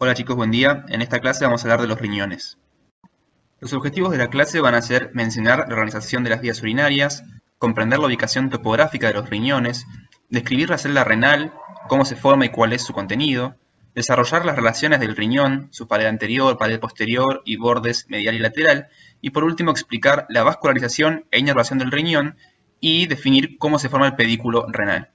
Hola chicos, buen día. En esta clase vamos a hablar de los riñones. Los objetivos de la clase van a ser mencionar la organización de las vías urinarias, comprender la ubicación topográfica de los riñones, describir la celda renal, cómo se forma y cuál es su contenido, desarrollar las relaciones del riñón, su pared anterior, pared posterior y bordes medial y lateral, y por último explicar la vascularización e inervación del riñón y definir cómo se forma el pedículo renal.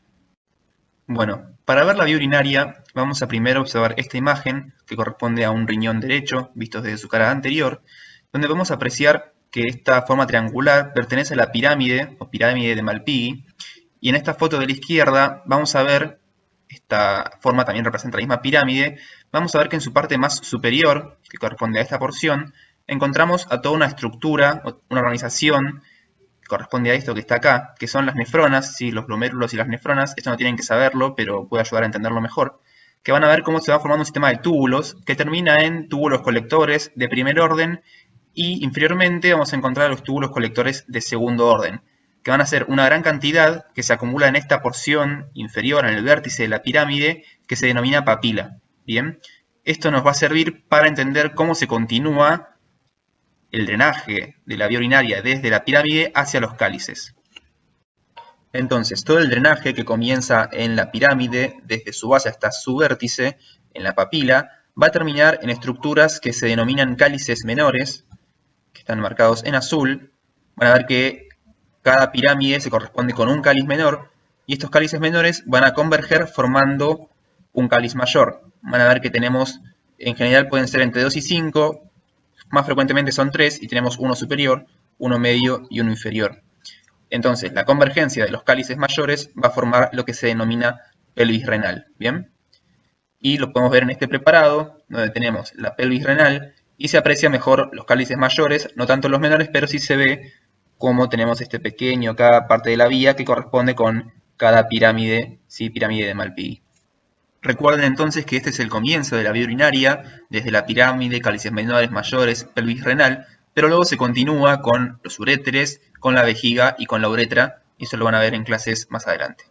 Bueno, para ver la vía urinaria vamos a primero observar esta imagen que corresponde a un riñón derecho visto desde su cara anterior, donde vamos a apreciar que esta forma triangular pertenece a la pirámide o pirámide de Malpighi, y en esta foto de la izquierda vamos a ver, esta forma también representa la misma pirámide, vamos a ver que en su parte más superior, que corresponde a esta porción, encontramos a toda una estructura, una organización corresponde a esto que está acá, que son las nefronas, ¿sí? Los glomérulos y las nefronas. Esto no tienen que saberlo, pero puede ayudar a entenderlo mejor, que van a ver cómo se va formando un sistema de túbulos que termina en túbulos colectores de primer orden, y inferiormente vamos a encontrar los túbulos colectores de segundo orden, que van a ser una gran cantidad que se acumula en esta porción inferior, en el vértice de la pirámide, que se denomina papila. Bien, esto nos va a servir para entender cómo se continúa el drenaje de la vía urinaria desde la pirámide hacia los cálices. Entonces, todo el drenaje que comienza en la pirámide, desde su base hasta su vértice, en la papila, va a terminar en estructuras que se denominan cálices menores, que están marcados en azul. Van a ver que cada pirámide se corresponde con un cáliz menor, y estos cálices menores van a converger formando un cáliz mayor. Van a ver que tenemos, en general pueden ser entre 2 y 5, más frecuentemente son 3, y tenemos uno superior, uno medio y uno inferior. Entonces, la convergencia de los cálices mayores va a formar lo que se denomina pelvis renal. ¿Bien? Y lo podemos ver en este preparado, donde tenemos la pelvis renal, y se aprecia mejor los cálices mayores, no tanto los menores, pero sí se ve cómo tenemos este pequeño, cada parte de la vía que corresponde con cada pirámide, ¿sí? Pirámide de Malpighi. Recuerden entonces que este es el comienzo de la vía urinaria, desde la pirámide, cálices menores, mayores, pelvis renal, pero luego se continúa con los uréteres, con la vejiga y con la uretra, y eso lo van a ver en clases más adelante.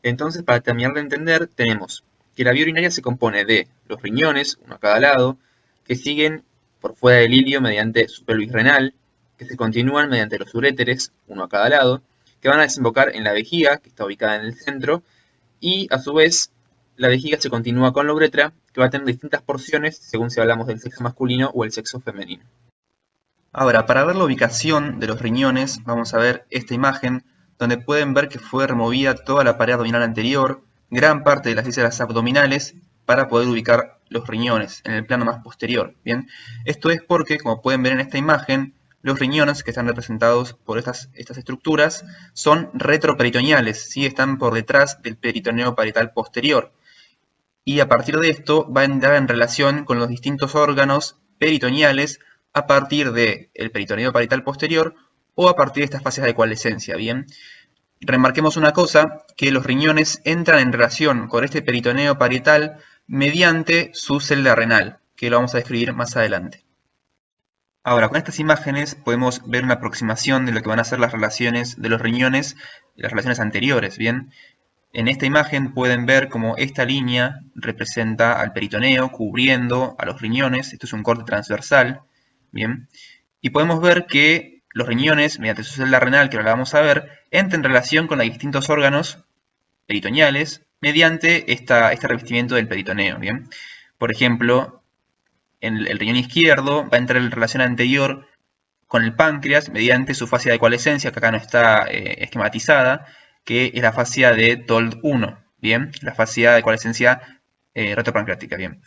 Entonces, para terminar de entender, tenemos que la vía urinaria se compone de los riñones, uno a cada lado, que siguen por fuera del ilio mediante su pelvis renal, que se continúan mediante los uréteres, uno a cada lado, que van a desembocar en la vejiga, que está ubicada en el centro, y a su vez la vejiga se continúa con la uretra, que va a tener distintas porciones según si hablamos del sexo masculino o el sexo femenino. Ahora, para ver la ubicación de los riñones, vamos a ver esta imagen, donde pueden ver que fue removida toda la pared abdominal anterior, gran parte de las vísceras abdominales, para poder ubicar los riñones en el plano más posterior. Bien, esto es porque, como pueden ver en esta imagen, los riñones que están representados por estas estructuras son retroperitoneales, ¿sí? Están por detrás del peritoneo parietal posterior. Y a partir de esto va a entrar en relación con los distintos órganos peritoneales a partir del peritoneo parietal posterior o a partir de estas fases de coalescencia. Bien, remarquemos una cosa, que los riñones entran en relación con este peritoneo parietal mediante su celda renal, que lo vamos a describir más adelante. Ahora, con estas imágenes podemos ver una aproximación de lo que van a ser las relaciones de los riñones y las relaciones anteriores. Bien, en esta imagen pueden ver cómo esta línea representa al peritoneo cubriendo a los riñones. Esto es un corte transversal. Bien, y podemos ver que los riñones, mediante su celda renal, que ahora la vamos a ver, entran en relación con los distintos órganos peritoneales mediante este revestimiento del peritoneo. Bien, por ejemplo, en el riñón izquierdo va a entrar en relación anterior con el páncreas mediante su fascia de coalescencia, que acá no está esquematizada, que es la fascia de TOLD1, ¿bien? La fascia de coalescencia retropancreática, ¿bien?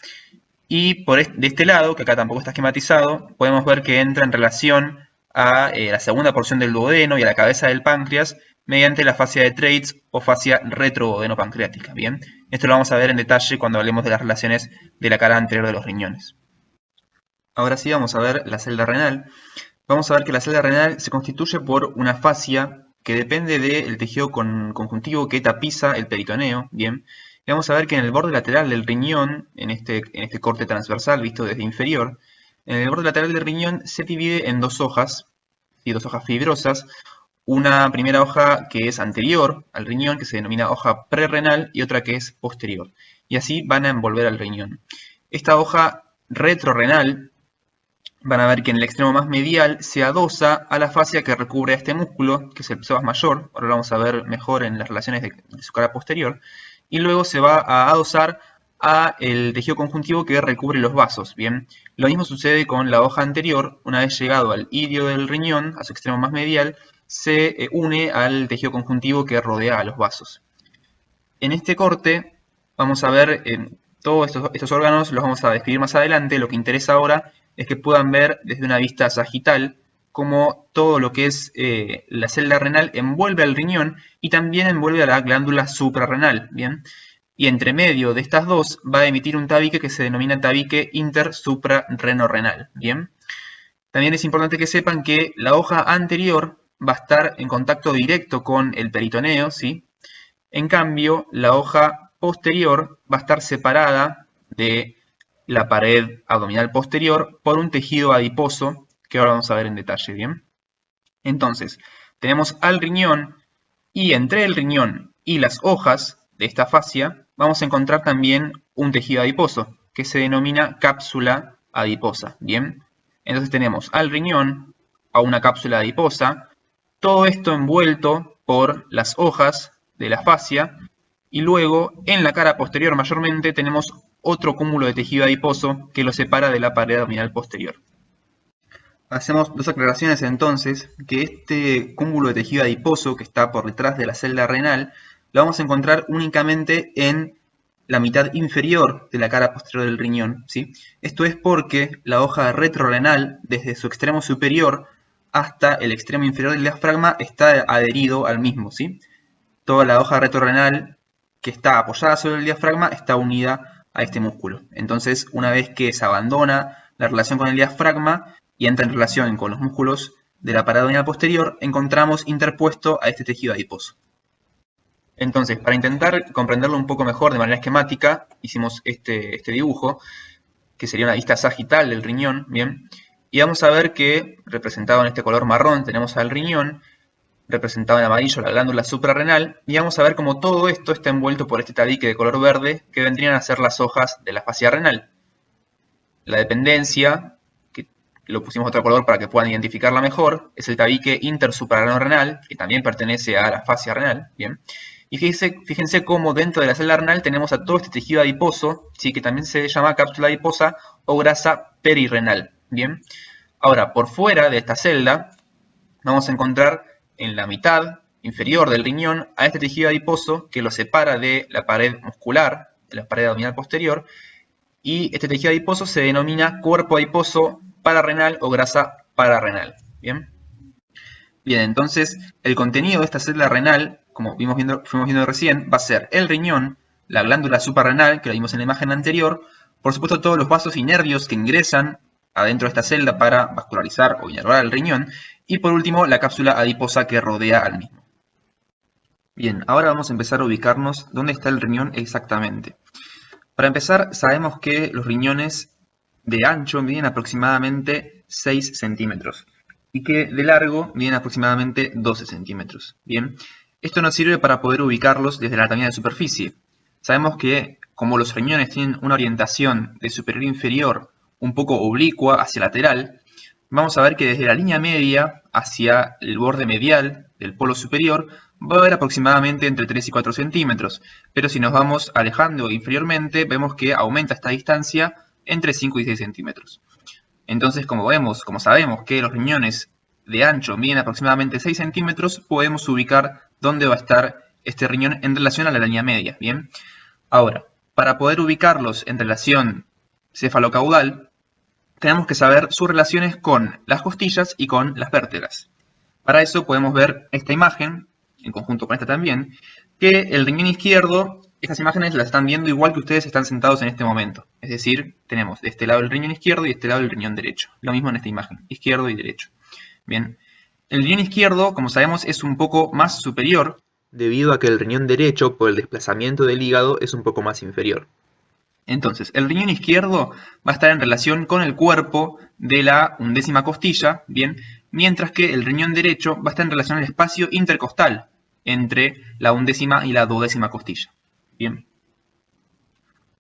Y de este lado, que acá tampoco está esquematizado, podemos ver que entra en relación a la segunda porción del duodeno y a la cabeza del páncreas mediante la fascia de Treitz o fascia retroduodeno-pancreática, ¿bien? Esto lo vamos a ver en detalle cuando hablemos de las relaciones de la cara anterior de los riñones. Ahora sí vamos a ver la celda renal. Vamos a ver que la celda renal se constituye por una fascia que depende del tejido conjuntivo que tapiza el peritoneo, ¿bien? Y vamos a ver que en el borde lateral del riñón, en este corte transversal visto desde inferior, en el borde lateral del riñón se divide en dos hojas, ¿sí? Dos hojas fibrosas. Una primera hoja que es anterior al riñón, que se denomina hoja prerrenal, y otra que es posterior. Y así van a envolver al riñón. esta hoja retrorrenal, van a ver que en el extremo más medial se adosa a la fascia que recubre a este músculo, que es el psoas mayor. Ahora lo vamos a ver mejor en las relaciones de su cara posterior. Y luego se va a adosar a el tejido conjuntivo que recubre los vasos. Bien, lo mismo sucede con la hoja anterior. Una vez llegado al idio del riñón, a su extremo más medial, se une al tejido conjuntivo que rodea a los vasos. En este corte vamos a ver todos estos órganos, los vamos a describir más adelante. Lo que interesa ahora es que puedan ver desde una vista sagital cómo todo lo que es la celda renal envuelve al riñón y también envuelve a la glándula suprarrenal, ¿bien? Y entre medio de estas dos va a emitir un tabique que se denomina tabique intersuprarrenorrenal, ¿bien? También es importante que sepan que la hoja anterior va a estar en contacto directo con el peritoneo, ¿sí? En cambio, la hoja posterior va a estar separada de la pared abdominal posterior por un tejido adiposo que ahora vamos a ver en detalle, ¿bien? Entonces, tenemos al riñón y entre el riñón y las hojas de esta fascia vamos a encontrar también un tejido adiposo que se denomina cápsula adiposa, ¿bien? Entonces tenemos al riñón, a una cápsula adiposa, todo esto envuelto por las hojas de la fascia, y luego en la cara posterior mayormente tenemos otro cúmulo de tejido adiposo que lo separa de la pared abdominal posterior. Hacemos dos aclaraciones entonces, que este cúmulo de tejido adiposo que está por detrás de la celda renal lo vamos a encontrar únicamente en la mitad inferior de la cara posterior del riñón, ¿sí? Esto es porque la hoja retrorrenal, desde su extremo superior hasta el extremo inferior del diafragma, está adherido al mismo, ¿sí? Toda la hoja retrorrenal que está apoyada sobre el diafragma está unida a este músculo. Entonces, una vez que se abandona la relación con el diafragma y entra en relación con los músculos de la pared abdominal posterior, encontramos interpuesto a este tejido adiposo. Entonces, para intentar comprenderlo un poco mejor de manera esquemática, hicimos este dibujo, que sería una vista sagital del riñón, ¿bien? Y vamos a ver que, representado en este color marrón, tenemos al riñón, representado en amarillo la glándula suprarrenal, y vamos a ver cómo todo esto está envuelto por este tabique de color verde, que vendrían a ser las hojas de la fascia renal. La dependencia, que lo pusimos otro color para que puedan identificarla mejor, es el tabique intersuprarrenal, que también pertenece a la fascia renal, ¿bien? Y fíjense cómo dentro de la celda renal tenemos a todo este tejido adiposo, ¿sí? Que también se llama cápsula adiposa o grasa perirrenal, ¿bien? Ahora, por fuera de esta celda, vamos a encontrar en la mitad inferior del riñón a este tejido adiposo que lo separa de la pared muscular, de la pared abdominal posterior, y este tejido adiposo se denomina cuerpo adiposo pararrenal o grasa pararrenal, ¿bien? Bien, entonces el contenido de esta célula renal, como fuimos viendo recién, va a ser el riñón, la glándula suprarrenal, que lo vimos en la imagen anterior, por supuesto todos los vasos y nervios que ingresan adentro de esta celda para vascularizar o inervar el riñón, y por último la cápsula adiposa que rodea al mismo. Bien, ahora vamos a empezar a ubicarnos dónde está el riñón exactamente. Para empezar, sabemos que los riñones de ancho miden aproximadamente 6 centímetros y que de largo miden aproximadamente 12 centímetros. Bien, esto nos sirve para poder ubicarlos desde la anatomía de superficie. Sabemos que como los riñones tienen una orientación de superior a inferior un poco oblicua hacia lateral, vamos a ver que desde la línea media hacia el borde medial del polo superior va a haber aproximadamente entre 3 y 4 centímetros, pero si nos vamos alejando inferiormente vemos que aumenta esta distancia entre 5 y 6 centímetros. Entonces, como sabemos que los riñones de ancho miden aproximadamente 6 centímetros, podemos ubicar dónde va a estar este riñón en relación a la línea media, ¿bien? Ahora, para poder ubicarlos en relación cefalocaudal, tenemos que saber sus relaciones con las costillas y con las vértebras. Para eso podemos ver esta imagen, en conjunto con esta también, que el riñón izquierdo, estas imágenes las están viendo igual que ustedes están sentados en este momento. Es decir, tenemos de este lado el riñón izquierdo y de este lado el riñón derecho. Lo mismo en esta imagen, izquierdo y derecho. Bien, el riñón izquierdo, como sabemos, es un poco más superior, debido a que el riñón derecho, por el desplazamiento del hígado, es un poco más inferior. Entonces, el riñón izquierdo va a estar en relación con el cuerpo de la undécima costilla, ¿bien? Mientras que el riñón derecho va a estar en relación al espacio intercostal entre la undécima y la duodécima costilla, ¿bien?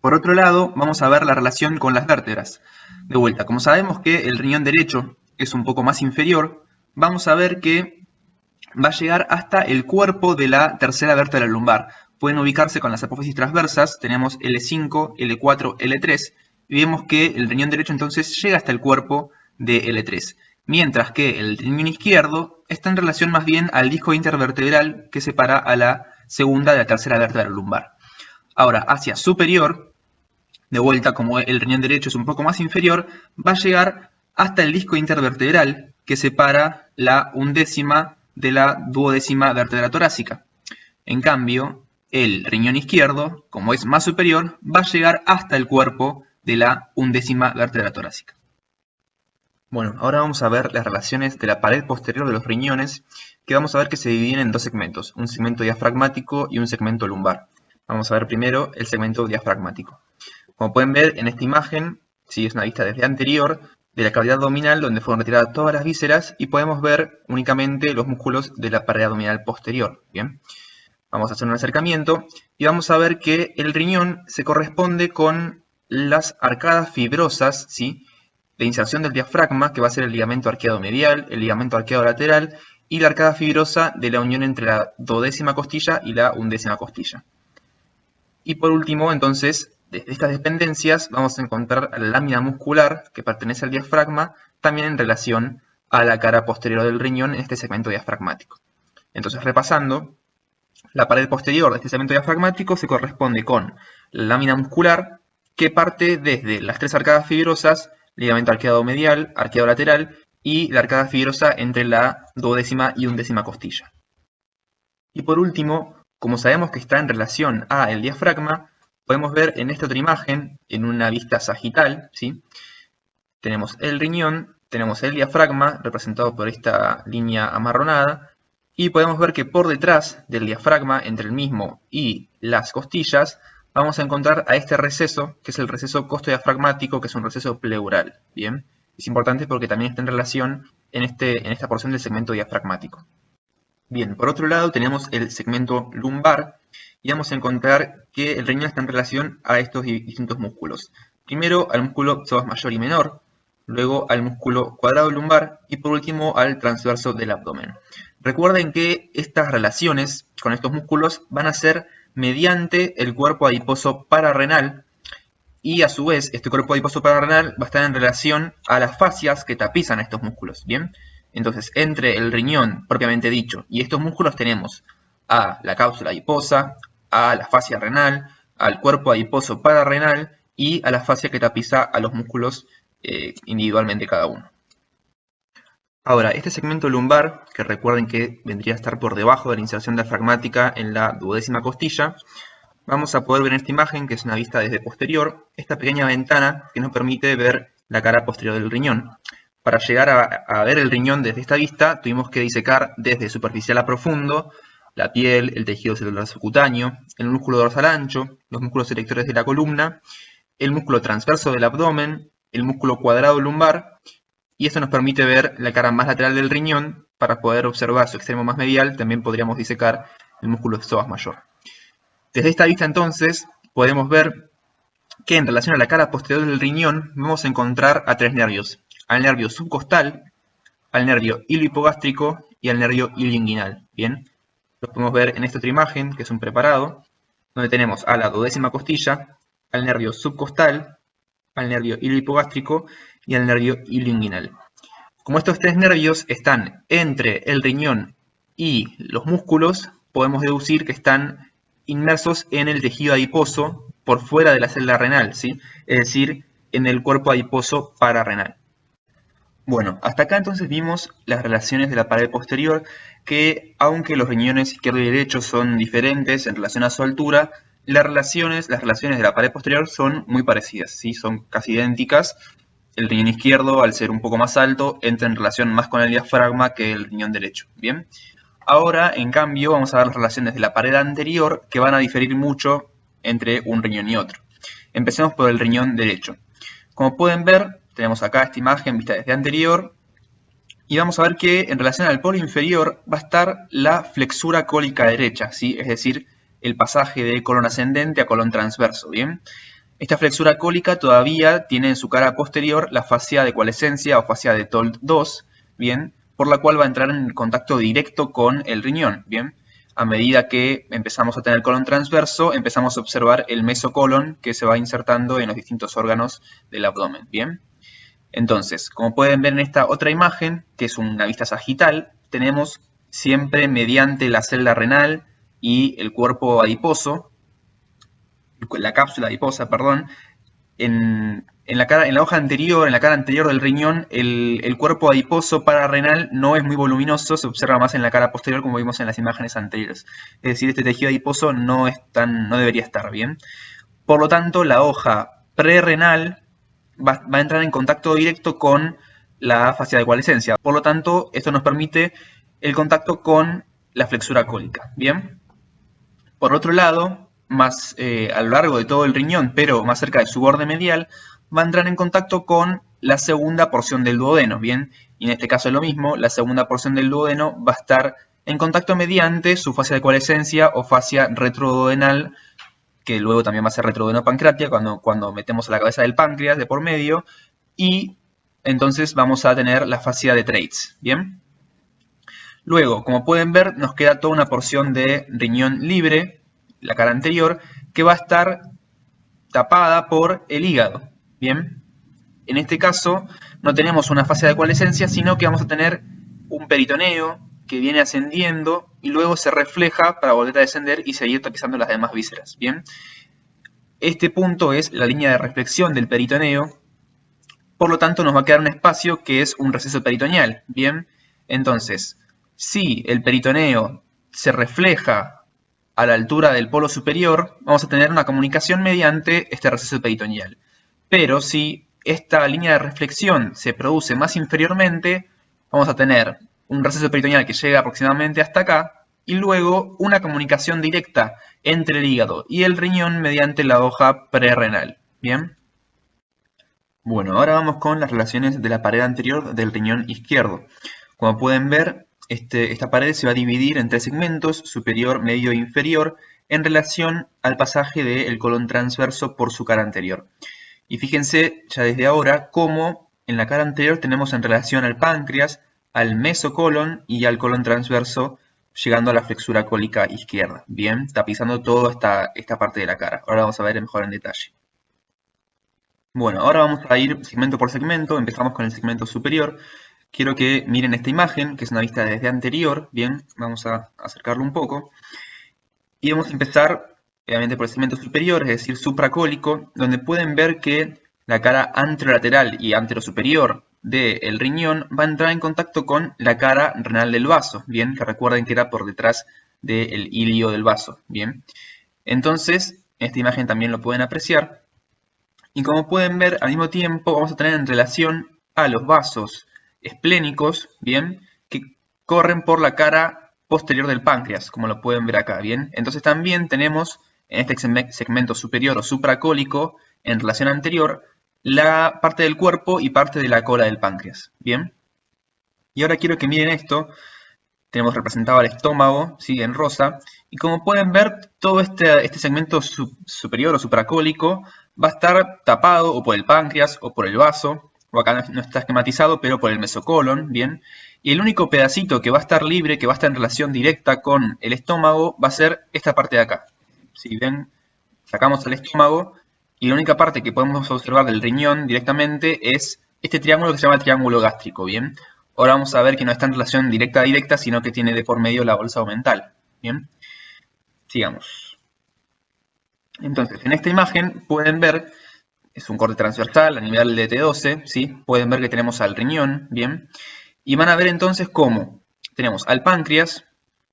Por otro lado, vamos a ver la relación con las vértebras. De vuelta, como sabemos que el riñón derecho es un poco más inferior, vamos a ver que va a llegar hasta el cuerpo de la tercera vértebra lumbar. Pueden ubicarse con las apófisis transversas, tenemos L5, L4, L3, y vemos que el riñón derecho entonces llega hasta el cuerpo de L3, mientras que el riñón izquierdo está en relación más bien al disco intervertebral que separa a la segunda de la tercera vértebra lumbar. Ahora, hacia superior, de vuelta, como el riñón derecho es un poco más inferior, va a llegar hasta el disco intervertebral que separa la undécima de la duodécima vértebra torácica. En cambio, el riñón izquierdo, como es más superior, va a llegar hasta el cuerpo de la undécima vértebra torácica. Bueno, ahora vamos a ver las relaciones de la pared posterior de los riñones, que vamos a ver que se dividen en dos segmentos, un segmento diafragmático y un segmento lumbar. Vamos a ver primero el segmento diafragmático. Como pueden ver en esta imagen, sí, es una vista desde anterior de la cavidad abdominal donde fueron retiradas todas las vísceras y podemos ver únicamente los músculos de la pared abdominal posterior. Bien, vamos a hacer un acercamiento y vamos a ver que el riñón se corresponde con las arcadas fibrosas, ¿sí?, de inserción del diafragma, que va a ser el ligamento arqueado medial, el ligamento arqueado lateral y la arcada fibrosa de la unión entre la duodécima costilla y la undécima costilla. Y por último, entonces, desde estas dependencias vamos a encontrar la lámina muscular que pertenece al diafragma, también en relación a la cara posterior del riñón en este segmento diafragmático. Entonces, repasando, la pared posterior de este segmento diafragmático se corresponde con la lámina muscular que parte desde las tres arcadas fibrosas, ligamento arqueado medial, arqueado lateral y la arcada fibrosa entre la duodécima y undécima costilla. Y por último, como sabemos que está en relación al diafragma, podemos ver en esta otra imagen, en una vista sagital, ¿sí?, tenemos el riñón, tenemos el diafragma, representado por esta línea amarronada, y podemos ver que por detrás del diafragma, entre el mismo y las costillas, vamos a encontrar a este receso, que es el receso costodiafragmático, que es un receso pleural. Bien, es importante porque también está en relación en esta porción del segmento diafragmático. Bien, por otro lado tenemos el segmento lumbar y vamos a encontrar que el riñón está en relación a estos distintos músculos. Primero al músculo psoas mayor y menor, luego al músculo cuadrado lumbar y por último al transverso del abdomen. Recuerden que estas relaciones con estos músculos van a ser mediante el cuerpo adiposo pararrenal y a su vez este cuerpo adiposo pararrenal va a estar en relación a las fascias que tapizan estos músculos. Bien, entonces entre el riñón propiamente dicho y estos músculos tenemos a la cápsula adiposa, a la fascia renal, al cuerpo adiposo pararrenal y a la fascia que tapiza a los músculos individualmente cada uno. Ahora, este segmento lumbar, que recuerden que vendría a estar por debajo de la inserción diafragmática en la duodécima costilla, vamos a poder ver en esta imagen, que es una vista desde posterior, esta pequeña ventana que nos permite ver la cara posterior del riñón. Para llegar a ver el riñón desde esta vista, tuvimos que disecar desde superficial a profundo la piel, el tejido celular subcutáneo, el músculo dorsal ancho, los músculos erectores de la columna, el músculo transverso del abdomen, el músculo cuadrado lumbar, y esto nos permite ver la cara más lateral del riñón. Para poder observar su extremo más medial, también podríamos disecar el músculo psoas mayor. Desde esta vista entonces podemos ver que en relación a la cara posterior del riñón vamos a encontrar a tres nervios: al nervio subcostal, al nervio iliohipogástrico y al nervio ilioinguinal. Bien, lo podemos ver en esta otra imagen, que es un preparado, donde tenemos a la duodécima costilla, al nervio subcostal, al nervio iliohipogástrico y al nervio ilioinguinal. Como estos tres nervios están entre el riñón y los músculos, podemos deducir que están inmersos en el tejido adiposo por fuera de la célula renal, ¿sí?, es decir, en el cuerpo adiposo pararrenal. Bueno, hasta acá entonces vimos las relaciones de la pared posterior, que aunque los riñones izquierdo y derecho son diferentes en relación a su altura, las relaciones de la pared posterior son muy parecidas, ¿sí?, son casi idénticas. El riñón izquierdo, al ser un poco más alto, entra en relación más con el diafragma que el riñón derecho. Bien, ahora en cambio vamos a ver las relaciones de la pared anterior, que van a diferir mucho entre un riñón y otro. Empecemos por el riñón derecho. Como pueden ver, tenemos acá esta imagen vista desde anterior y vamos a ver que en relación al polo inferior va a estar la flexura cólica derecha, ¿sí?, es decir, el pasaje de colon ascendente a colon transverso. Bien, Esta flexura cólica todavía tiene en su cara posterior la fascia de coalescencia o fascia de TOLD2, ¿bien? Por la cual va a entrar en contacto directo con el riñón, ¿bien? A medida que empezamos a tener colon transverso, empezamos a observar el mesocolon que se va insertando en los distintos órganos del abdomen, ¿bien? Entonces, como pueden ver en esta otra imagen, que es una vista sagital, tenemos siempre mediante la célula renal y el cuerpo adiposo, la cápsula adiposa, perdón, en la hoja anterior, en la cara anterior del riñón, el cuerpo adiposo pararrenal no es muy voluminoso, se observa más en la cara posterior como vimos en las imágenes anteriores. Es decir, este tejido adiposo no debería estar bien. Por lo tanto, la hoja prerrenal va a entrar en contacto directo con la fascia de coalescencia. Por lo tanto, esto nos permite el contacto con la flexura cólica. Bien. Por otro lado, más a lo largo de todo el riñón, pero más cerca de su borde medial, va a entrar en contacto con la segunda porción del duodeno, ¿bien? Y en este caso es lo mismo, la segunda porción del duodeno va a estar en contacto mediante su fascia de coalescencia o fascia retroduodenal, que luego también va a ser retroduodenopancreática cuando metemos la cabeza del páncreas de por medio, y entonces vamos a tener la fascia de Treitz, ¿bien? Luego, como pueden ver, nos queda toda una porción de riñón libre, la cara anterior, que va a estar tapada por el hígado. Bien, en este caso no tenemos una fase de coalescencia, sino que vamos a tener un peritoneo que viene ascendiendo y luego se refleja para volver a descender y seguir tapizando las demás vísceras. Bien, este punto es la línea de reflexión del peritoneo, por lo tanto nos va a quedar un espacio que es un receso peritoneal. Bien, entonces, si el peritoneo se refleja a la altura del polo superior, vamos a tener una comunicación mediante este receso peritoneal. Pero si esta línea de reflexión se produce más inferiormente, vamos a tener un receso peritoneal que llega aproximadamente hasta acá, y luego una comunicación directa entre el hígado y el riñón mediante la hoja prerrenal. ¿Bien? Bueno, ahora vamos con las relaciones de la pared anterior del riñón izquierdo. Como pueden ver, esta pared se va a dividir en tres segmentos, superior, medio e inferior, en relación al pasaje del colon transverso por su cara anterior. Y fíjense ya desde ahora cómo en la cara anterior tenemos en relación al páncreas, al mesocolon y al colon transverso, llegando a la flexura cólica izquierda. Bien, tapizando toda esta parte de la cara. Ahora vamos a ver mejor en detalle. Bueno, ahora vamos a ir segmento por segmento. Empezamos con el segmento superior. Quiero que miren esta imagen, que es una vista desde anterior. Bien, vamos a acercarlo un poco. Y vamos a empezar, obviamente, por el segmento superior, es decir, supracólico, donde pueden ver que la cara anterolateral y anterosuperior del riñón va a entrar en contacto con la cara renal del vaso. Bien, que recuerden que era por detrás del ilio del vaso. Bien, entonces, esta imagen también lo pueden apreciar. Y como pueden ver, al mismo tiempo vamos a tener en relación a los vasos esplénicos, ¿bien? Que corren por la cara posterior del páncreas, como lo pueden ver acá, ¿bien? Entonces también tenemos en este segmento superior o supracólico, en relación anterior, la parte del cuerpo y parte de la cola del páncreas, ¿bien? Y ahora quiero que miren esto. Tenemos representado el estómago, ¿sí? En rosa, y como pueden ver, todo este segmento superior o supracólico va a estar tapado o por el páncreas o por el vaso, o acá no está esquematizado, pero por el mesocolon, ¿bien? Y el único pedacito que va a estar libre, que va a estar en relación directa con el estómago, va a ser esta parte de acá. Si ven, sacamos el estómago, y la única parte que podemos observar del riñón directamente es este triángulo que se llama triángulo gástrico, ¿bien? Ahora vamos a ver que no está en relación directa, sino que tiene de por medio la bolsa omental. Bien, sigamos. Entonces, en esta imagen pueden ver, es un corte transversal a nivel de T12, ¿sí? Pueden ver que tenemos al riñón, ¿bien? Y van a ver entonces cómo tenemos al páncreas,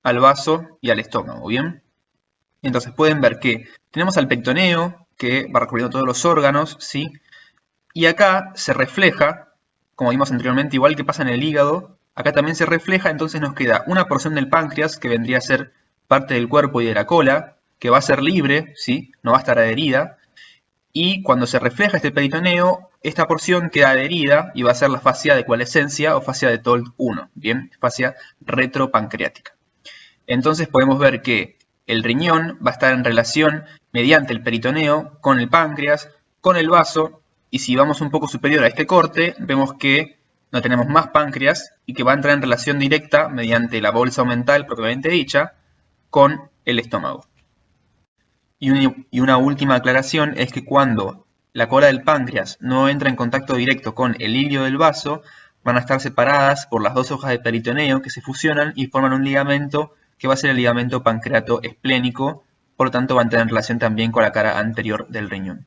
al vaso y al estómago, ¿bien? Entonces pueden ver que tenemos al pectoneo, que va recorriendo todos los órganos, ¿sí? Y acá se refleja, como vimos anteriormente, igual que pasa en el hígado, acá también se refleja, entonces nos queda una porción del páncreas, que vendría a ser parte del cuerpo y de la cola, que va a ser libre, ¿sí? No va a estar adherida, y cuando se refleja este peritoneo, esta porción queda adherida y va a ser la fascia de coalescencia o fascia de TOLD1, ¿bien? Fascia retropancreática. Entonces podemos ver que el riñón va a estar en relación mediante el peritoneo con el páncreas, con el vaso, y si vamos un poco superior a este corte, vemos que no tenemos más páncreas y que va a entrar en relación directa mediante la bolsa omental propiamente dicha con el estómago. Y una última aclaración es que cuando la cola del páncreas no entra en contacto directo con el hilio del vaso, van a estar separadas por las dos hojas de peritoneo que se fusionan y forman un ligamento que va a ser el ligamento pancreato-esplénico, por lo tanto va a entrar en relación también con la cara anterior del riñón.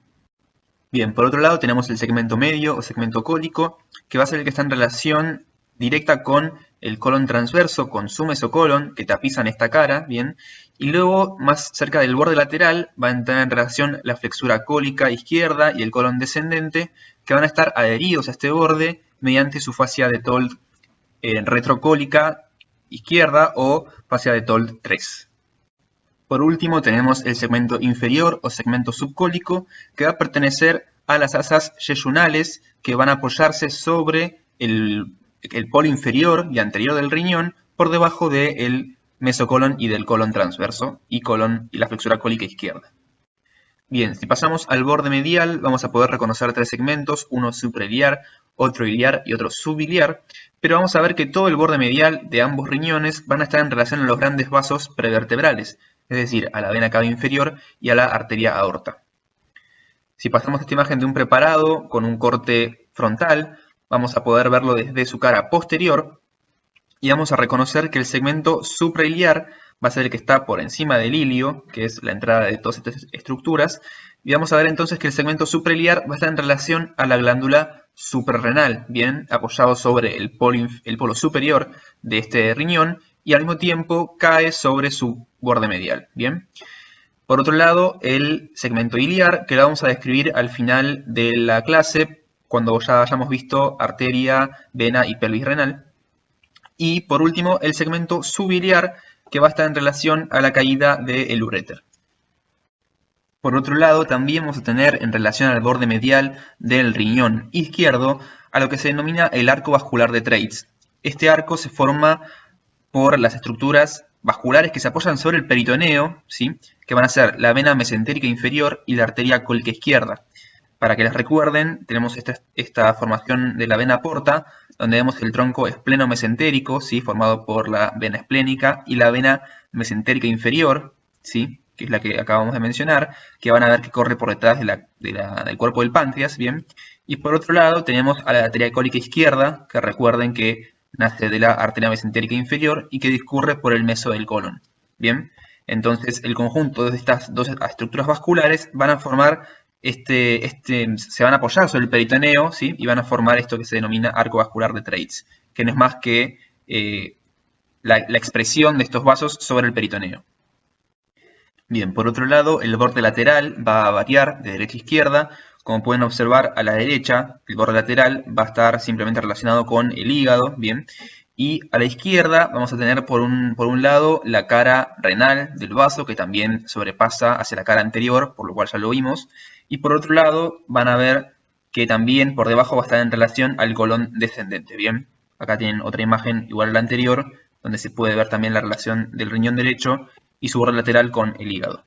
Bien, por otro lado tenemos el segmento medio o segmento cólico, que va a ser el que está en relación directa con el colon transverso, con su mesocolon, que tapizan esta cara, bien, y luego más cerca del borde lateral va a entrar en relación la flexura cólica izquierda y el colon descendente, que van a estar adheridos a este borde mediante su fascia de Told retrocólica izquierda o fascia de Told 3. Por último tenemos el segmento inferior o segmento subcólico, que va a pertenecer a las asas yeyunales que van a apoyarse sobre el polo inferior y anterior del riñón por debajo del mesocolon y del colon transverso y la flexura cólica izquierda. Bien, si pasamos al borde medial vamos a poder reconocer tres segmentos, uno suprailiar, otro iliar y otro subiliar, pero vamos a ver que todo el borde medial de ambos riñones van a estar en relación a los grandes vasos prevertebrales, es decir, a la vena cava inferior y a la arteria aorta. Si pasamos esta imagen de un preparado con un corte frontal, vamos a poder verlo desde su cara posterior y vamos a reconocer que el segmento suprailiar va a ser el que está por encima del ilio, que es la entrada de todas estas estructuras, y vamos a ver entonces que el segmento suprailiar va a estar en relación a la glándula suprarrenal, bien apoyado sobre el polo superior de este riñón, y al mismo tiempo cae sobre su borde medial, bien. Por otro lado, el segmento iliar, que lo vamos a describir al final de la clase, cuando ya hayamos visto arteria, vena y pelvis renal. Y por último, el segmento subiliar, que va a estar en relación a la caída del uréter. Por otro lado, también vamos a tener en relación al borde medial del riñón izquierdo a lo que se denomina el arco vascular de Treitz. Este arco se forma por las estructuras vasculares que se apoyan sobre el peritoneo, ¿sí? Que van a ser la vena mesentérica inferior y la arteria cólica izquierda. Para que les recuerden, tenemos esta formación de la vena porta, donde vemos el tronco espleno-mesentérico, ¿sí? Formado por la vena esplénica, y la vena mesentérica inferior, ¿sí? Que es la que acabamos de mencionar, que van a ver que corre por detrás del cuerpo del páncreas, ¿bien? Y por otro lado tenemos a la arteria cólica izquierda, que recuerden que nace de la arteria mesentérica inferior y que discurre por el meso del colon. Bien, entonces el conjunto de estas dos estructuras vasculares van a formar se van a apoyar sobre el peritoneo, ¿sí? Y van a formar esto que se denomina arco vascular de Treitz, que no es más que la expresión de estos vasos sobre el peritoneo. Bien, por otro lado, el borde lateral va a variar de derecha a izquierda. Como pueden observar, a la derecha, el borde lateral va a estar simplemente relacionado con el hígado, bien. Y a la izquierda vamos a tener por un lado la cara renal del vaso, que también sobrepasa hacia la cara anterior, por lo cual ya lo vimos. Y por otro lado van a ver que también por debajo va a estar en relación al colon descendente, bien. Acá tienen otra imagen igual a la anterior, donde se puede ver también la relación del riñón derecho y su borde lateral con el hígado.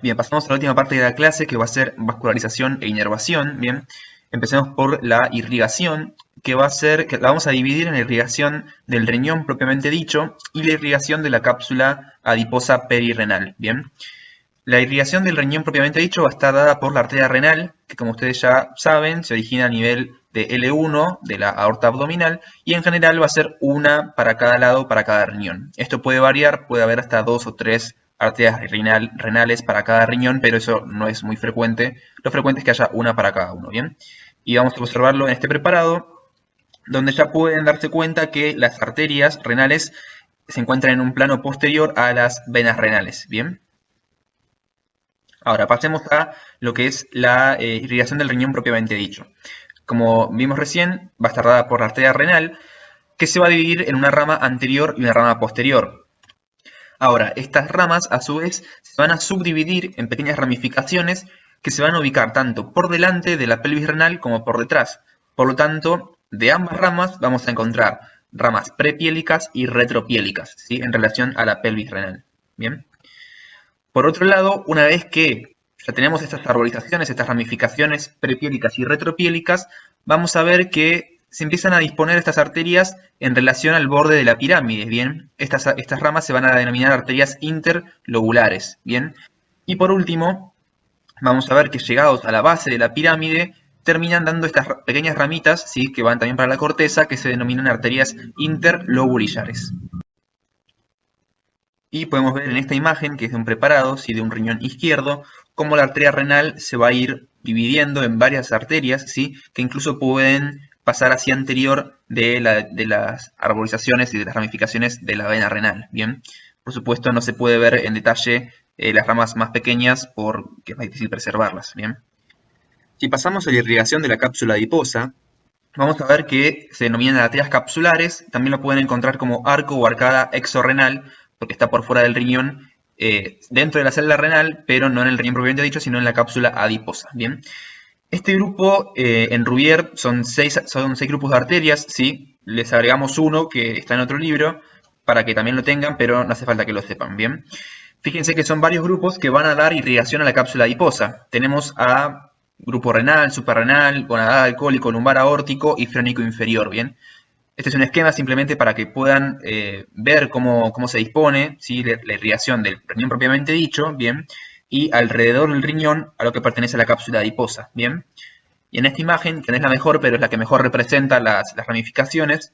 Bien, pasamos a la última parte de la clase, que va a ser vascularización e inervación. Bien, empecemos por la irrigación, que la vamos a dividir en la irrigación del riñón propiamente dicho y la irrigación de la cápsula adiposa perirrenal. Bien, la irrigación del riñón propiamente dicho va a estar dada por la arteria renal, que como ustedes ya saben, se origina a nivel de L1 de la aorta abdominal y en general va a ser una para cada lado, para cada riñón. Esto puede variar, puede haber hasta 2 o 3 arterias renales para cada riñón, pero eso no es muy frecuente. Lo frecuente es que haya una para cada uno, ¿bien? Y vamos a observarlo en este preparado, donde ya pueden darse cuenta que las arterias renales se encuentran en un plano posterior a las venas renales, ¿bien? Ahora pasemos a lo que es la irrigación del riñón propiamente dicho. Como vimos recién, va a estar dada por la arteria renal, que se va a dividir en una rama anterior y una rama posterior. Ahora, estas ramas a su vez se van a subdividir en pequeñas ramificaciones que se van a ubicar tanto por delante de la pelvis renal como por detrás. Por lo tanto, de ambas ramas vamos a encontrar ramas prepiélicas y retropiélicas, ¿sí? En relación a la pelvis renal. Bien. Por otro lado, una vez que ya tenemos estas arborizaciones, estas ramificaciones prepiélicas y retropiélicas, vamos a ver que se empiezan a disponer estas arterias en relación al borde de la pirámide, ¿bien? Estas ramas se van a denominar arterias interlobulares, ¿bien? Y por último, vamos a ver que llegados a la base de la pirámide, terminan dando estas pequeñas ramitas, ¿sí? Que van también para la corteza, que se denominan arterias interloburillares. Y podemos ver en esta imagen, que es de un preparado, ¿sí? De un riñón izquierdo, cómo la arteria renal se va a ir dividiendo en varias arterias, ¿sí? Que incluso pueden pasar hacia anterior de las arborizaciones y de las ramificaciones de la vena renal, ¿bien? Por supuesto, no se puede ver en detalle las ramas más pequeñas porque es más difícil preservarlas, ¿bien? Si pasamos a la irrigación de la cápsula adiposa, vamos a ver que se denominan arterias capsulares, también lo pueden encontrar como arco o arcada exorrenal, porque está por fuera del riñón, dentro de la célula renal, pero no en el riñón propiamente dicho, sino en la cápsula adiposa, ¿bien? Este grupo en Rubier son seis grupos de arterias, ¿sí? Les agregamos uno que está en otro libro para que también lo tengan, pero no hace falta que lo sepan, ¿bien? Fíjense que son varios grupos que van a dar irrigación a la cápsula adiposa. Tenemos a grupo renal, suprarrenal, gonadal, alcohólico, lumbar aórtico y frénico inferior, ¿bien? Este es un esquema simplemente para que puedan ver cómo se dispone, ¿sí? La irrigación del riñón propiamente dicho, ¿bien? Y alrededor del riñón a lo que pertenece a la cápsula adiposa, ¿bien? Y en esta imagen, que no es la mejor, pero es la que mejor representa las ramificaciones,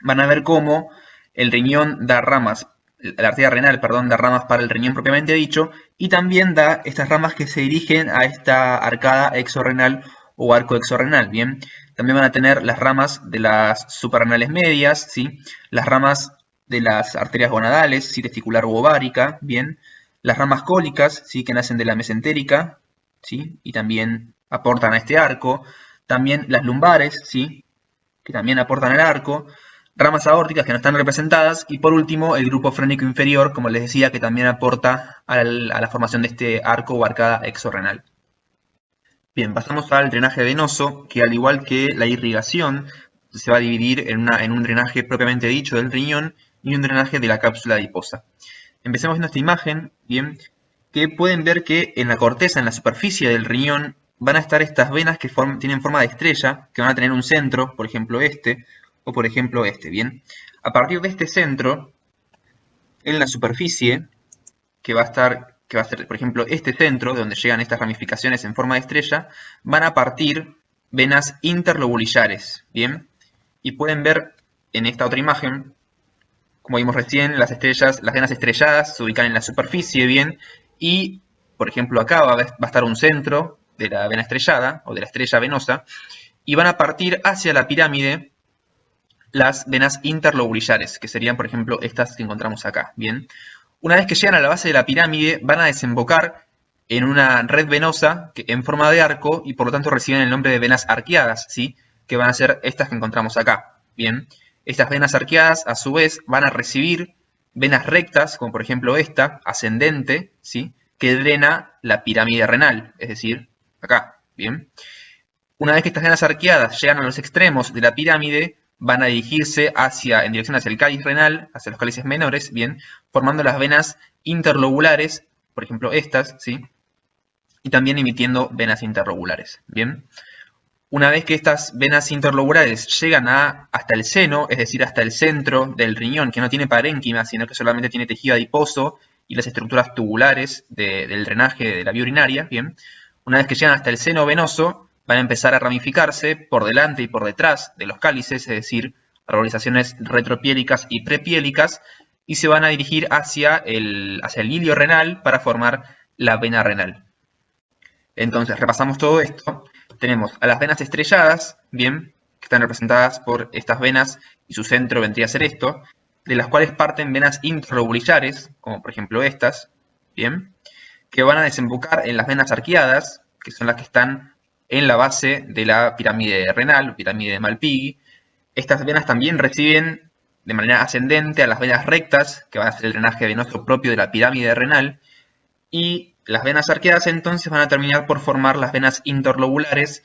van a ver cómo el riñón da ramas, la arteria renal, perdón, da ramas para el riñón propiamente dicho, y también da estas ramas que se dirigen a esta arcada exorrenal o arco exorrenal, ¿bien? También van a tener las ramas de las suprarrenales medias, ¿sí? Las ramas de las arterias gonadales, ¿sí? Testicular u ovárica, ¿bien? Las ramas cólicas, ¿sí? Que nacen de la mesentérica, ¿sí? Y también aportan a este arco. También las lumbares, ¿sí? Que también aportan al arco. Ramas aórticas que no están representadas. Y por último, el grupo frénico inferior, como les decía, que también aporta a la formación de este arco o arcada exorrenal. Bien, pasamos al drenaje venoso, que al igual que la irrigación, se va a dividir en un drenaje propiamente dicho del riñón y un drenaje de la cápsula adiposa. Empecemos viendo esta imagen, bien, que pueden ver que en la corteza, en la superficie del riñón, van a estar estas venas que tienen forma de estrella, que van a tener un centro, por ejemplo este, o por ejemplo este, bien. A partir de este centro, en la superficie, que va a ser, por ejemplo, este centro, de donde llegan estas ramificaciones en forma de estrella, van a partir venas interlobulillares, ¿bien? Y pueden ver en esta otra imagen, como vimos recién, las venas estrelladas se ubican en la superficie, ¿bien? Y, por ejemplo, acá va a estar un centro de la vena estrellada, o de la estrella venosa, y van a partir hacia la pirámide las venas interlobulillares, que serían, por ejemplo, estas que encontramos acá, ¿bien? Una vez que llegan a la base de la pirámide, van a desembocar en una red venosa en forma de arco y por lo tanto reciben el nombre de venas arqueadas, ¿sí? Que van a ser estas que encontramos acá, ¿bien? Estas venas arqueadas, a su vez, van a recibir venas rectas, como por ejemplo esta, ascendente, ¿sí? Que drena la pirámide renal, es decir, acá, ¿bien? Una vez que estas venas arqueadas llegan a los extremos de la pirámide, van a dirigirse en dirección hacia el cáliz renal, hacia los cálices menores, bien, formando las venas interlobulares, por ejemplo estas, ¿sí? Y también emitiendo venas interlobulares, bien. Una vez que estas venas interlobulares llegan hasta el seno, es decir, hasta el centro del riñón, que no tiene parénquima, sino que solamente tiene tejido adiposo y las estructuras tubulares del drenaje de la vía urinaria, bien. Una vez que llegan hasta el seno venoso, van a empezar a ramificarse por delante y por detrás de los cálices, es decir, arborizaciones retropiélicas y prepiélicas, y se van a dirigir hacia el hilio renal para formar la vena renal. Entonces, repasamos todo esto. Tenemos a las venas estrelladas, bien, que están representadas por estas venas, y su centro vendría a ser esto, de las cuales parten venas interlobulillares, como por ejemplo estas, bien, que van a desembocar en las venas arqueadas, que son las que están en la base de la pirámide renal, pirámide de Malpighi. Estas venas también reciben de manera ascendente a las venas rectas, que van a ser el drenaje venoso propio de la pirámide renal, y las venas arqueadas entonces van a terminar por formar las venas interlobulares,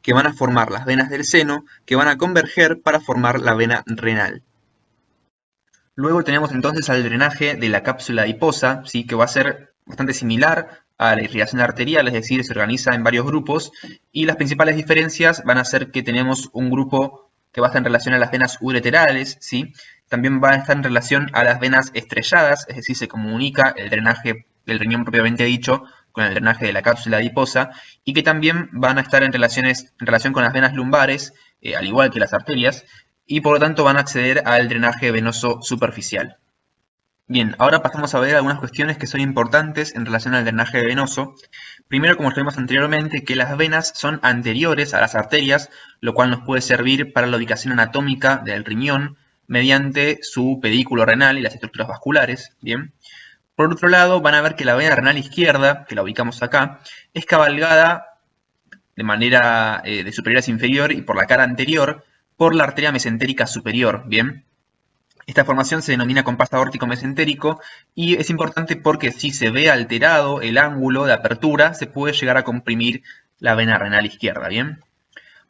que van a formar las venas del seno, que van a converger para formar la vena renal. Luego tenemos entonces al drenaje de la cápsula adiposa, ¿sí? Que va a ser bastante similar a la irrigación arterial, es decir, se organiza en varios grupos, y las principales diferencias van a ser que tenemos un grupo que va a estar en relación a las venas ureterales, ¿sí? También va a estar en relación a las venas estrelladas, es decir, se comunica el drenaje del riñón propiamente dicho con el drenaje de la cápsula adiposa, y que también van a estar en relación con las venas lumbares, al igual que las arterias, y por lo tanto van a acceder al drenaje venoso superficial. Bien, ahora pasamos a ver algunas cuestiones que son importantes en relación al drenaje venoso. Primero, como vimos anteriormente, que las venas son anteriores a las arterias, lo cual nos puede servir para la ubicación anatómica del riñón mediante su pedículo renal y las estructuras vasculares. Bien. Por otro lado, van a ver que la vena renal izquierda, que la ubicamos acá, es cabalgada de manera de superior hacia inferior y por la cara anterior por la arteria mesentérica superior. Bien. Esta formación se denomina compás aórtico mesentérico y es importante porque si se ve alterado el ángulo de apertura, se puede llegar a comprimir la vena renal izquierda, ¿bien?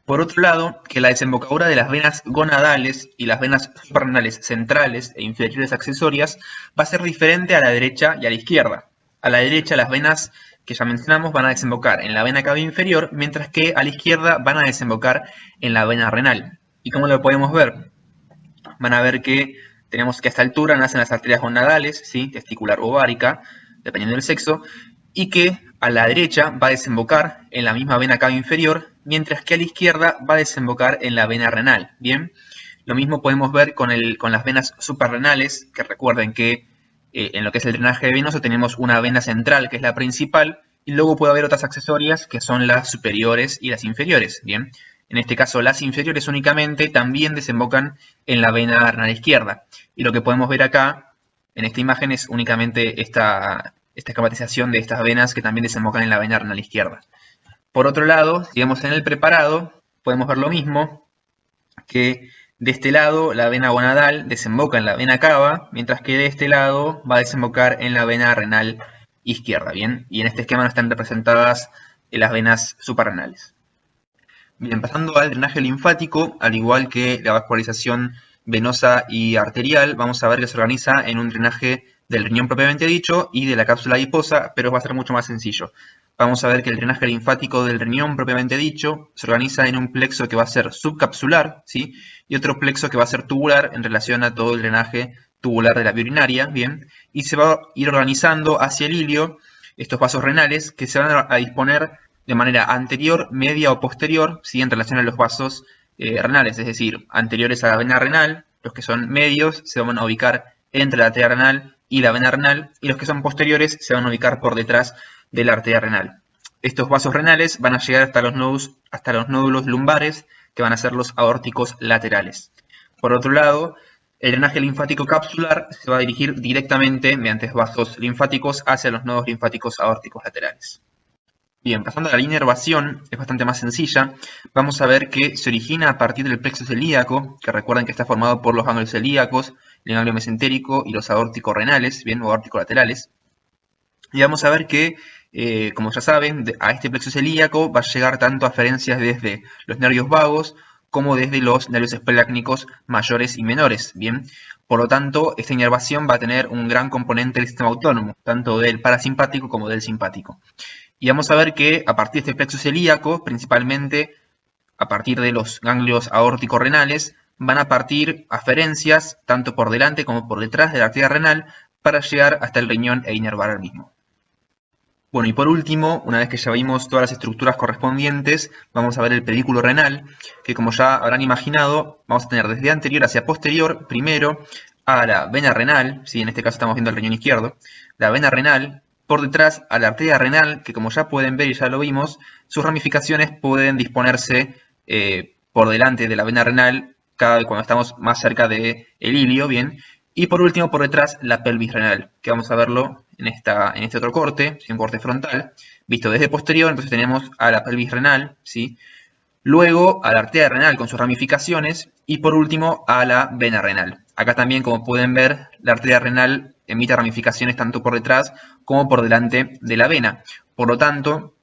Por otro lado, que la desembocadura de las venas gonadales y las venas suprarrenales centrales e inferiores accesorias va a ser diferente a la derecha y a la izquierda. A la derecha, las venas que ya mencionamos van a desembocar en la vena cava inferior, mientras que a la izquierda van a desembocar en la vena renal. ¿Y cómo lo podemos ver? Van a ver que tenemos que a esta altura nacen las arterias gonadales, ¿sí? Testicular o ovárica, dependiendo del sexo, y que a la derecha va a desembocar en la misma vena cava inferior, mientras que a la izquierda va a desembocar en la vena renal. Bien, lo mismo podemos ver con las venas suprarrenales, que recuerden que en lo que es el drenaje venoso tenemos una vena central, que es la principal, y luego puede haber otras accesorias, que son las superiores y las inferiores. Bien, en este caso las inferiores únicamente también desembocan en la vena renal izquierda. Y lo que podemos ver acá, en esta imagen, es únicamente esta esquematización de estas venas que también desembocan en la vena renal izquierda. Por otro lado, si vemos en el preparado, podemos ver lo mismo, que de este lado la vena gonadal desemboca en la vena cava, mientras que de este lado va a desembocar en la vena renal izquierda, ¿bien? Y en este esquema no están representadas las venas suprarrenales. Bien, pasando al drenaje linfático, al igual que la vascularización venosa y arterial, vamos a ver que se organiza en un drenaje del riñón propiamente dicho y de la cápsula adiposa, pero va a ser mucho más sencillo. Vamos a ver que el drenaje linfático del riñón propiamente dicho se organiza en un plexo que va a ser subcapsular, ¿sí? Y otro plexo que va a ser tubular en relación a todo el drenaje tubular de la vía urinaria, ¿bien? Y se va a ir organizando hacia el ilio estos vasos renales que se van a disponer de manera anterior, media o posterior, ¿sí? En relación a los vasos renales, es decir, anteriores a la vena renal, los que son medios se van a ubicar entre la arteria renal y la vena renal, y los que son posteriores se van a ubicar por detrás de la arteria renal. Estos vasos renales van a llegar hasta los nódulos lumbares, que van a ser los aórticos laterales. Por otro lado, el drenaje linfático capsular se va a dirigir directamente mediante vasos linfáticos hacia los nodos linfáticos aórticos laterales. Bien, pasando a la inervación, es bastante más sencilla. Vamos a ver que se origina a partir del plexo celíaco, que recuerden que está formado por los ganglios celíacos, el ganglio mesentérico y los aórticos renales, bien, o aórticos laterales. Y vamos a ver que, como ya saben, a este plexo celíaco va a llegar tanto aferencias desde los nervios vagos como desde los nervios esplécnicos mayores y menores, bien. Por lo tanto, esta inervación va a tener un gran componente del sistema autónomo, tanto del parasimpático como del simpático. Y vamos a ver que a partir de este plexo celíaco, principalmente a partir de los ganglios aórticos renales, van a partir aferencias tanto por delante como por detrás de la arteria renal para llegar hasta el riñón e inervar al mismo. Bueno, y por último, una vez que ya vimos todas las estructuras correspondientes, vamos a ver el pedículo renal, que como ya habrán imaginado, vamos a tener desde anterior hacia posterior, primero a la vena renal, ¿sí? En este caso estamos viendo el riñón izquierdo, la vena renal, por detrás a la arteria renal, que como ya pueden ver y ya lo vimos, sus ramificaciones pueden disponerse por delante de la vena renal cada vez cuando estamos más cerca del ilio, bien. Y por último, por detrás, la pelvis renal, que vamos a verlo en este otro corte, un corte frontal, visto desde posterior. Entonces tenemos a la pelvis renal, ¿sí? Luego a la arteria renal con sus ramificaciones y por último a la vena renal. Acá también, como pueden ver, la arteria renal emite ramificaciones tanto por detrás como por delante de la vena. Por lo tanto,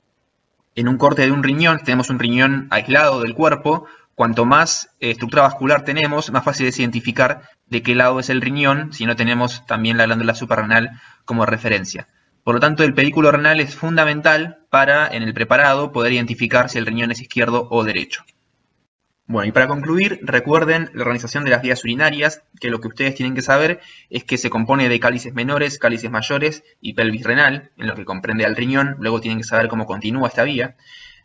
en un corte de un riñón, tenemos un riñón aislado del cuerpo. Cuanto más estructura vascular tenemos, más fácil es identificar de qué lado es el riñón si no tenemos también la glándula suprarrenal como referencia. Por lo tanto, el pedículo renal es fundamental para, en el preparado, poder identificar si el riñón es izquierdo o derecho. Bueno, y para concluir, recuerden la organización de las vías urinarias, que lo que ustedes tienen que saber es que se compone de cálices menores, cálices mayores y pelvis renal, en lo que comprende al riñón. Luego tienen que saber cómo continúa esta vía,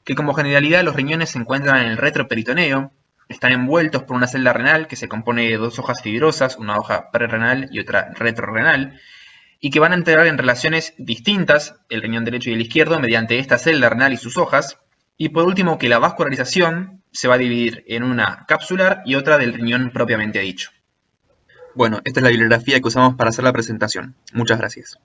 que como generalidad los riñones se encuentran en el retroperitoneo, están envueltos por una celda renal que se compone de dos hojas fibrosas, una hoja prerrenal y otra retrorrenal, y que van a entrar en relaciones distintas, el riñón derecho y el izquierdo, mediante esta celda renal y sus hojas. Y por último, que la vascularización se va a dividir en una capsular y otra del riñón propiamente dicho. Bueno, esta es la bibliografía que usamos para hacer la presentación. Muchas gracias.